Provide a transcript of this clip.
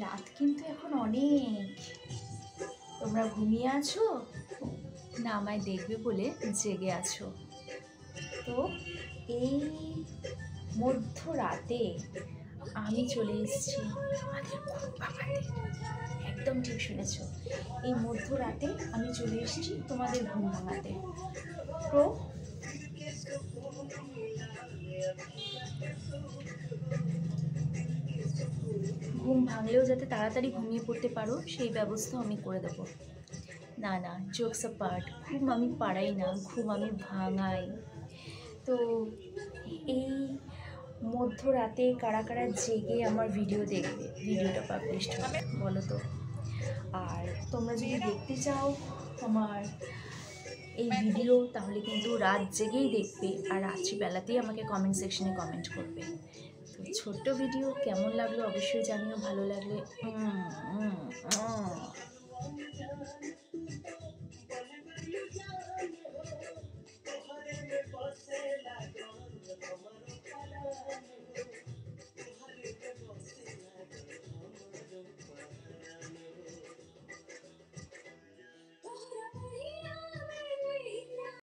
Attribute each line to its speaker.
Speaker 1: রাত কিন্তু এখন অনেক। তোমরা ঘুমিয়ে আছো না আমায় দেখবে বলে জেগে আছো? তো এই মধ্যরাতে আমি চলে এসেছি তোমাদের ঘুম ভাঙাতে। একদম ঠিক শুনেছ, এই মধ্যরাতে আমি চলে এসেছি তোমাদের ঘুম ভাঙাতে। তো ঘুম ভাঙলেও যাতে তাড়াতাড়ি ঘুমিয়ে পড়তে পারো সেই ব্যবস্থা আমি করে দেবো। না না, জোকস অ্যাপার্ট, ঘুম আমি পাড়াই না, ঘুম আমি ভাঙাই। তো এই মধ্যরাতে কারা কারা জেগে আমার ভিডিও দেখবে, ভিডিওটা পাবলিশড হবে বলো তো? আর তোমরা যদি দেখতে চাও আমার এই ভিডিও, তাহলে কিন্তু রাত জেগেই দেখবে আর রাত্রিবেলাতেই আমাকে কমেন্ট সেকশনে কমেন্ট করবে। তো ছোট্ট ভিডিও কেমন লাগলো অবশ্যই জানিও, ভালো লাগলে